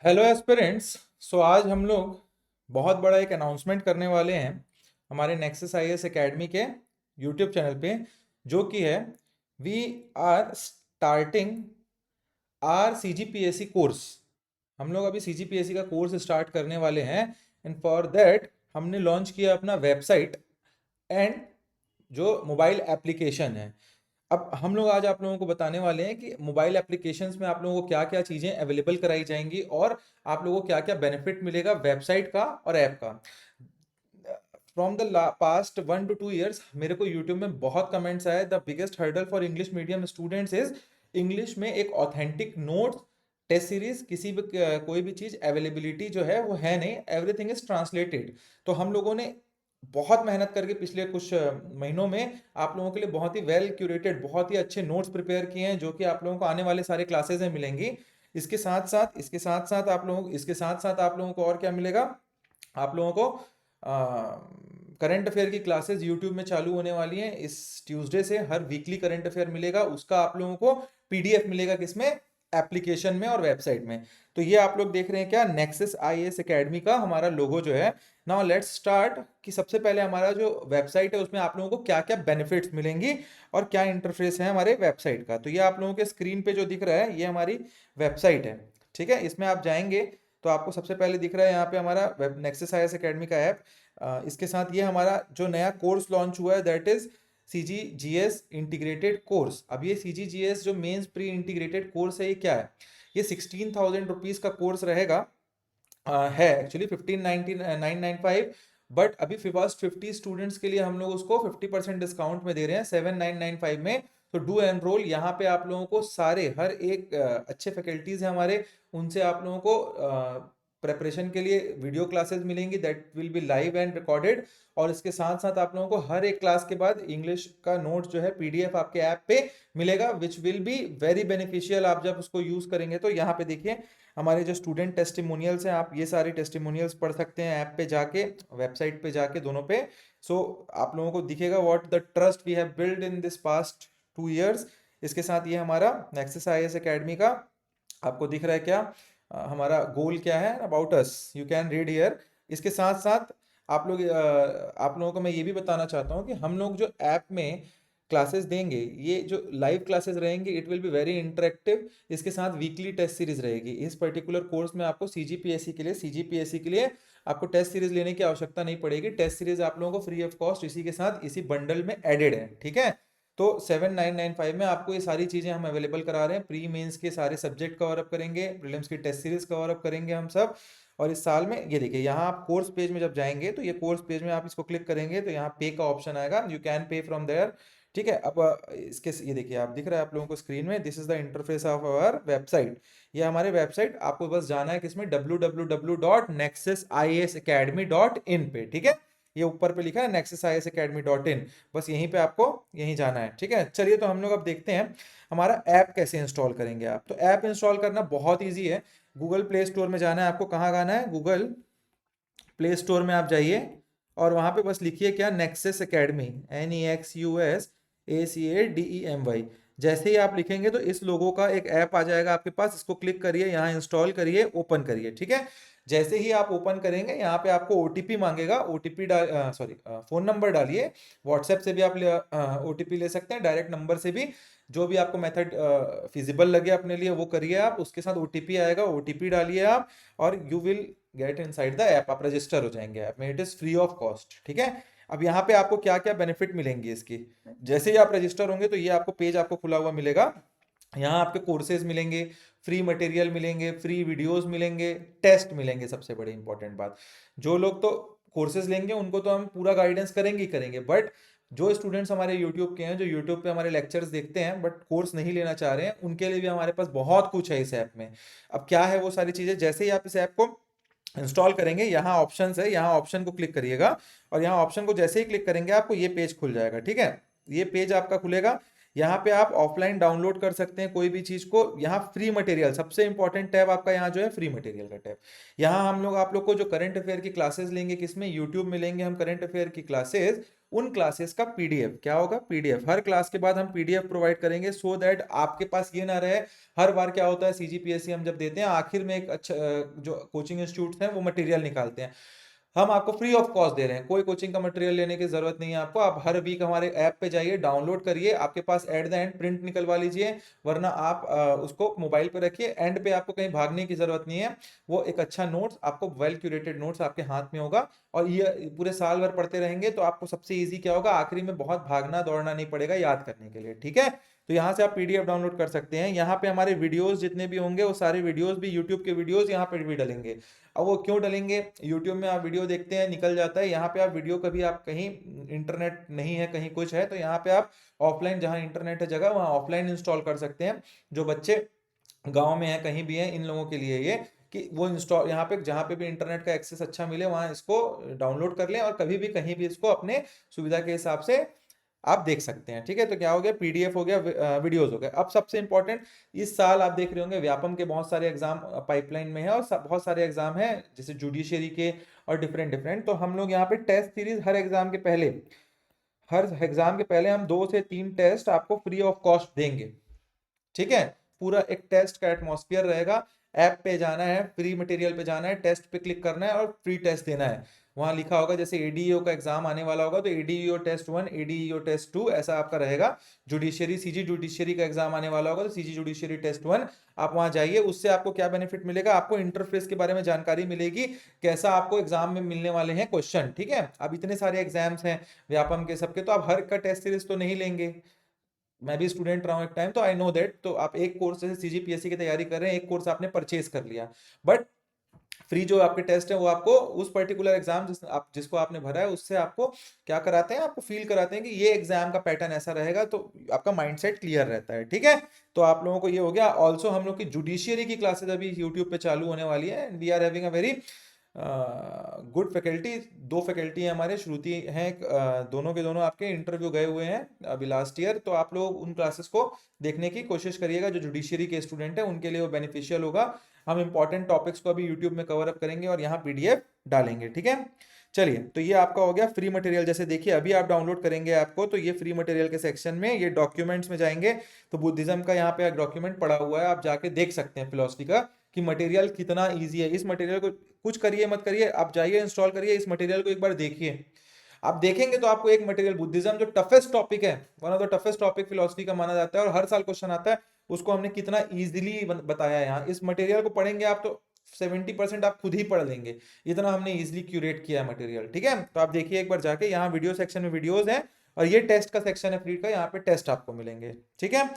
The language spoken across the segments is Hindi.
Hello aspirants. सो आज हम लोग बहुत बड़ा एक अनाउंसमेंट करने वाले हैं हमारे नेक्सस आईएएस एकेडमी के यूट्यूब चैनल पे, जो कि है we are starting our CGPSC course. हम लोग अभी सीजीपीएससी का कोर्स स्टार्ट करने वाले हैं एंड फॉर दैट हमने लॉन्च किया अपना वेबसाइट एंड जो मोबाइल एप्लीकेशन है। अब हम लोग आज आप लोगों को बताने वाले हैं कि मोबाइल एप्लीकेशंस में आप लोगों को क्या क्या चीज़ें अवेलेबल कराई जाएंगी और आप लोगों को क्या क्या बेनिफिट मिलेगा वेबसाइट का और ऐप का। From the past 1 to 2 years मेरे को यूट्यूब में बहुत कमेंट्स आए, the biggest hurdle for English medium students is English में एक ऑथेंटिक नोट्स टेस्ट सीरीज किसी भी कोई भी चीज़ अवेलेबिलिटी जो है वो है नहीं, एवरीथिंग इज ट्रांसलेटेड। तो हम लोगों ने बहुत मेहनत करके पिछले कुछ महीनों में आप लोगों के लिए बहुत ही वेल क्यूरेटेड बहुत ही अच्छे नोट्स प्रिपेयर किए हैं, जो कि आप लोगों को आने वाले सारे क्लासेज में मिलेंगी। इसके साथ साथ आप लोगों को और क्या मिलेगा, आप लोगों को करंट अफेयर की क्लासेस यूट्यूब में चालू होने वाली हैं इस ट्यूसडे से। हर वीकली करंट अफेयर मिलेगा, उसका आप लोगों को पीडीएफ मिलेगा, किसमें, एप्लीकेशन में और वेबसाइट में। तो ये आप लोग देख रहे हैं क्या, नेक्सस आईएएस एकेडमी का हमारा लोगो जो है। नाउ लेट्स स्टार्ट कि सबसे पहले हमारा जो वेबसाइट है उसमें आप लोगों को क्या क्या बेनिफिट्स मिलेंगी और क्या इंटरफेस है हमारे वेबसाइट का। तो ये आप लोगों के स्क्रीन पे जो दिख रहा है ये हमारी वेबसाइट है। ठीक है, इसमें आप जाएंगे तो आपको सबसे पहले दिख रहा है यहाँ पे हमारा वेब नेक्सस आईएएस एकेडमी का ऐप। इसके साथ ये हमारा जो नया कोर्स लॉन्च हुआ है that is CG GS integrated course. अब ये सीजी जीएस जो मेंस प्री इंटीग्रेटेड कोर्स है, ये क्या है, ये 16,000 रुपीज़ का कोर्स रहेगा। है एक्चुअली 15,995, बट अभी फर्स्ट 50 स्टूडेंट्स के लिए हम लोग उसको 50% डिस्काउंट में दे रहे हैं 7,995 में। तो डू एनरोल, यहाँ पे आप लोगों को सारे हर एक अच्छे फैकल्टीज हैं हमारे, उनसे आप लोगों को प्रेपरेशन के लिए वीडियो क्लासेस मिलेंगी that will be live and recorded. और इसके साथ साथ आप लोगों को हर एक क्लास के बाद इंग्लिश का नोट जो है पीडीएफ आपके ऐप पे मिलेगा, which will be very beneficial आप जब उसको यूज करेंगे। तो यहाँ पे देखिए हमारे जो स्टूडेंट टेस्टिमोनियल्स हैं, आप ये सारे टेस्टिमोनियल्स पढ़ सकते हैं ऐप पे जाके, वेबसाइट पे जाके, दोनों पे। सो आप लोगों को दिखेगा what the trust we have build in this past 2 years। इसके साथ ये हमारा नेक्सस आईएएस एकेडमी का आपको दिख रहा है क्या, हमारा गोल क्या है, about us you can read here. इसके साथ साथ आप लोगों को मैं ये भी बताना चाहता हूँ कि हम लोग जो ऐप में क्लासेस देंगे, ये जो लाइव क्लासेस रहेंगे it will be very interactive. इसके साथ वीकली टेस्ट सीरीज रहेगी। इस पर्टिकुलर कोर्स में आपको सीजीपीएससी के लिए आपको टेस्ट सीरीज लेने की आवश्यकता नहीं पड़ेगी। टेस्ट सीरीज आप लोगों को फ्री ऑफ कॉस्ट इसी के साथ इसी बंडल में एडेड है। ठीक है, तो 7,995 में आपको ये सारी चीज़ें हम अवेलेबल करा रहे हैं। प्री मेंस के सारे सब्जेक्ट कवर अप करेंगे, प्रीलिम्स की टेस्ट सीरीज कवर अप करेंगे हम सब। और इस साल में ये देखिए, यहाँ आप कोर्स पेज में जब जाएंगे तो ये कोर्स पेज में आप इसको क्लिक करेंगे तो यहाँ पे का ऑप्शन आएगा, you can pay from there. ठीक है, अब इसके ये देखिए आप दिख रहा है आप लोगों को स्क्रीन में, this is the interface of our website. ये हमारे वेबसाइट, आपको बस जाना है किसमें, www.nexusiasacademy.in पे। ठीक है, ये ऊपर पे लिखा है nexusisacademy.in, बस यहीं पे आपको यहीं जाना है। ठीक है, चलिए तो हम लोग अब देखते हैं हमारा ऐप कैसे इंस्टॉल करेंगे आप। तो ऐप इंस्टॉल करना बहुत ईजी है। गूगल प्ले स्टोर में जाना है आपको। कहाँ जाना है, गूगल प्ले स्टोर में आप जाइए और वहाँ पे बस लिखिए क्या, नेक्सस एकेडमी, NEXUSACADEMY। जैसे ही आप लिखेंगे तो इस लोगो का एक ऐप आ जाएगा आपके पास, इसको क्लिक करिए, यहाँ इंस्टॉल करिए, ओपन करिए। ठीक है, जैसे ही आप ओपन करेंगे यहाँ पे आपको ओटीपी मांगेगा, ओटीपी डाल, सॉरी, फोन नंबर डालिए। व्हाट्सएप से भी आप ओटीपी ले सकते हैं, डायरेक्ट नंबर से भी, जो भी आपको मेथड फिजिबल लगे अपने लिए वो करिए आप। उसके साथ ओटीपी आएगा, ओटीपी डालिए आप और you will get inside the app, आप रजिस्टर हो जाएंगे ऐप में। It is free of cost. ठीक है, अब यहाँ पे आपको क्या क्या बेनिफिट मिलेंगे इसकी, जैसे ही आप रजिस्टर होंगे तो ये आपको पेज आपको खुला हुआ मिलेगा। यहाँ आपके कोर्सेज मिलेंगे, फ्री मटेरियल मिलेंगे, फ्री वीडियोस मिलेंगे, टेस्ट मिलेंगे। सबसे बड़ी इंपॉर्टेंट बात, जो लोग तो कोर्सेज लेंगे उनको तो हम पूरा गाइडेंस करेंगे ही करेंगे, बट जो स्टूडेंट्स हमारे यूट्यूब के हैं, जो यूट्यूब पे हमारे लेक्चर्स देखते हैं बट कोर्स नहीं लेना चाह रहे हैं, उनके लिए भी हमारे पास बहुत कुछ है इस ऐप में। अब क्या है वो सारी चीज़ें, जैसे ही आप इस ऐप को इंस्टॉल करेंगे, यहाँ ऑप्शन है, यहाँ ऑप्शन को क्लिक करिएगा और यहाँ ऑप्शन को जैसे ही क्लिक करेंगे आपको ये पेज खुल जाएगा। ठीक है, ये पेज आपका खुलेगा। यहाँ पे आप ऑफलाइन डाउनलोड कर सकते हैं कोई भी चीज़ को। यहाँ फ्री मटेरियल, सबसे इंपॉर्टेंट टैब आपका यहाँ जो है फ्री मटेरियल का टैब। यहाँ हम लोग आप लोग को जो करंट अफेयर की क्लासेस लेंगे, किसमें, यूट्यूब में लेंगे हम करंट अफेयर की क्लासेस, उन क्लासेस का पीडीएफ। क्या होगा? पीडीएफ। हर क्लास के बाद हम पीडीएफ प्रोवाइड करेंगे, सो दैट आपके पास ये ना रहे। हर बार क्या होता है, सीजीपीएससी हम जब देते हैं आखिर में एक अच्छा जो कोचिंग इंस्टीट्यूट हैं वो मटेरियल निकालते हैं, हम आपको फ्री ऑफ कॉस्ट दे रहे हैं। कोई कोचिंग का मटेरियल लेने की जरूरत नहीं है आपको। आप हर वीक हमारे ऐप पे जाइए, डाउनलोड करिए, आपके पास एट द एंड प्रिंट निकलवा लीजिए, वरना आप उसको मोबाइल पे रखिए। एंड पे आपको कहीं भागने की जरूरत नहीं है। वो एक अच्छा नोट्स आपको, वेल क्यूरेटेड नोट्स आपके हाथ में होगा, और ये पूरे साल भर पढ़ते रहेंगे तो आपको सबसे इजी क्या होगा, आखिरी में बहुत भागना दौड़ना नहीं पड़ेगा याद करने के लिए। ठीक है, तो यहाँ से आप पीडीएफ डाउनलोड कर सकते हैं। यहाँ पे हमारे वीडियोस जितने भी होंगे वो सारे वीडियोस भी, यूट्यूब के वीडियोस यहाँ पे भी डलेंगे। अब वो क्यों डलेंगे? यूट्यूब में आप वीडियो देखते हैं निकल जाता है, यहाँ पे आप वीडियो, कभी आप कहीं इंटरनेट नहीं है, कहीं कुछ है, तो यहाँ पे आप ऑफलाइन, जहाँ इंटरनेट है जगह, वहाँ ऑफलाइन इंस्टॉल कर सकते हैं। जो बच्चे गांव में है, कहीं भी है, इन लोगों के लिए ये कि वो इंस्टॉल, यहाँ पे जहाँ पे भी इंटरनेट का एक्सेस अच्छा मिले वहाँ इसको डाउनलोड कर लें, और कभी भी कहीं भी इसको अपने सुविधा के हिसाब से आप देख सकते हैं। ठीक है, तो क्या हो गया, पीडीएफ हो गया, वीडियोस हो गए। अब सबसे इंपॉर्टेंट, इस साल आप देख रहे होंगे व्यापम के बहुत सारे एग्जाम पाइपलाइन में है, और बहुत सारे एग्जाम हैं जैसे जुडिशियरी के और डिफरेंट डिफरेंट। तो हम लोग यहाँ पे टेस्ट सीरीज हर एग्जाम के पहले हम 2 से 3 टेस्ट आपको फ्री ऑफ कॉस्ट देंगे। ठीक है, पूरा एक टेस्ट का एटमॉस्फेयर रहेगा। ऐप पे जाना है, फ्री मटेरियल पे जाना है, टेस्ट पे क्लिक करना है और फ्री टेस्ट देना है। वहां लिखा होगा, जैसे एडीईओ का एग्जाम आने वाला होगा तो एडीईओ टेस्ट 1, एडीईओ टेस्ट 2, ऐसा आपका रहेगा। जुडिशियरी, सीजी जुडिशियरी का एग्जाम आने वाला होगा तो सीजी जुडिशियरी टेस्ट 1, आप वहां जाइए। उससे आपको क्या बेनिफिट मिलेगा, आपको इंटरफेस के बारे में जानकारी मिलेगी, कैसा आपको एग्जाम में मिलने वाले हैं क्वेश्चन। ठीक है, अब इतने सारे एग्जाम्स हैं व्यापम के सबके, तो आप हर का टेस्ट सीरीज तो नहीं लेंगे। मैं भी स्टूडेंट रहा हूँ एक टाइम, तो आई नो दैट। तो आप एक कोर्स जैसे सीजीपीएससी की तैयारी कर रहे हैं, एक कोर्स आपने परचेज कर लिया, बट फ्री जो आपके टेस्ट है वो आपको उस पर्टिकुलर एग्जाम जिसको आपने भरा है उससे आपको क्या कराते हैं, आपको फील कराते हैं कि ये एग्जाम का पैटर्न ऐसा रहेगा, तो आपका माइंडसेट क्लियर रहता है। ठीक है, तो आप लोगों को ये हो गया। ऑल्सो हम लोग की जुडिशियरी की क्लासेस अभी यूट्यूब पे चालू होने वाली है, we are having a very good faculty. 2 faculty हैं हमारे, श्रुति हैं, दोनों के दोनों आपके इंटरव्यू गए हुए हैं अभी लास्ट ईयर। तो आप लोग उन क्लासेस को देखने की कोशिश करिएगा, जो जुडिशियरी के स्टूडेंट हैं उनके लिए वो बेनिफिशियल होगा। हम इंपॉर्टेंट टॉपिक्स को अभी यूट्यूब में कवर अप करेंगे और यहाँ पीडीएफ डालेंगे। ठीक है, चलिए, तो ये आपका हो गया फ्री मटेरियल। जैसे देखिए अभी आप डाउनलोड करेंगे ऐप को, तो ये फ्री मटेरियल के सेक्शन में, ये डॉक्यूमेंट्स में जाएंगे तो बुद्धिज्म का यहाँ पे डॉक्यूमेंट पड़ा हुआ है, आप जाके देख सकते हैं फिलोसफी का कि मटेरियल कितना ईजी है। इस मटेरियल को कुछ करिए मत करिए, आप जाइए इंस्टॉल करिए, इस मटेरियल को एक बार देखिए। आप देखेंगे तो आपको एक मटेरियल, बुद्धिज्म जो टफेस्ट टॉपिक है, one of the toughest topic philosophy का माना जाता है और हर साल क्वेश्चन आता है, उसको हमने कितना इजीली बताया है यहाँ। इस मटेरियल को पढ़ेंगे आप तो 70% आप खुद ही पढ़ लेंगे, इतना हमने इजीली क्यूरेट किया है मटेरियल। ठीक है, तो आप देखिए एक बार जाके, यहाँ वीडियो सेक्शन में वीडियोस हैं, और ये टेस्ट का सेक्शन है फ्री का, यहाँ पे टेस्ट आपको मिलेंगे। ठीक है,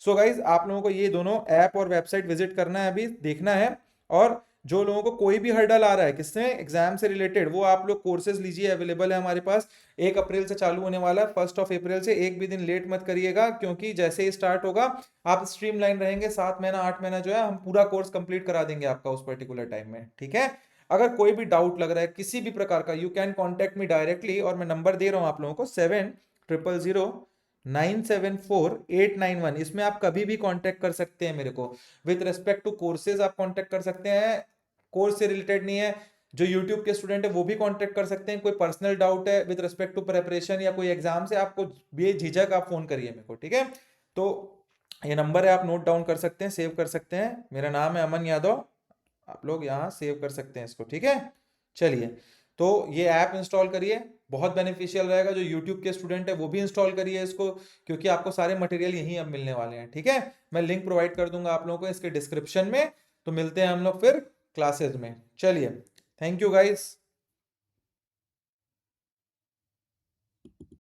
सो गाइज आप लोगों को ये दोनों ऐप और वेबसाइट विजिट करना है, अभी देखना है। और जो लोगों को कोई भी हर्डल आ रहा है किससे, एग्जाम से रिलेटेड, वो आप लोग कोर्सेज लीजिए, अवेलेबल है हमारे पास। 1 अप्रैल से चालू होने वाला है, 1 अप्रैल से, एक भी दिन लेट मत करिएगा, क्योंकि जैसे ही स्टार्ट होगा आप स्ट्रीमलाइन रहेंगे, 7 महीना 8 महीना जो है हम पूरा कोर्स कंप्लीट करा देंगे आपका उस पर्टिकुलर टाइम में। ठीक है, अगर कोई भी डाउट लग रहा है किसी भी प्रकार का, you can contact me directly, और मैं नंबर दे रहा हूँ आप लोगों को, 7000974891। इसमें आप कभी भी कांटेक्ट कर सकते हैं मेरे को। विद रिस्पेक्ट टू कोर्सेज आप कांटेक्ट कर सकते हैं, कोर्स से रिलेटेड नहीं है, जो यूट्यूब के स्टूडेंट है वो भी कांटेक्ट कर सकते हैं। कोई पर्सनल डाउट है विद रिस्पेक्ट टू प्रिपरेशन या कोई एग्जाम से, आपको बेझिझक आप फोन करिए मेरे को। ठीक है, तो ये नंबर है, आप नोट डाउन कर सकते हैं, सेव कर सकते हैं। मेरा नाम है अमन यादव, आप लोग यहाँ सेव कर सकते हैं इसको। ठीक है, चलिए, तो ये ऐप इंस्टॉल करिए, बहुत बेनिफिशियल रहेगा। जो यूट्यूब के स्टूडेंट है वो भी इंस्टॉल करिए इसको, क्योंकि आपको सारे मटेरियल यहीं अब मिलने वाले हैं। ठीक है, मैं लिंक प्रोवाइड कर दूंगा आप लोगों को इसके डिस्क्रिप्शन में। तो मिलते हैं हम लोग फिर क्लासेस में। चलिए, थैंक यू गाइस।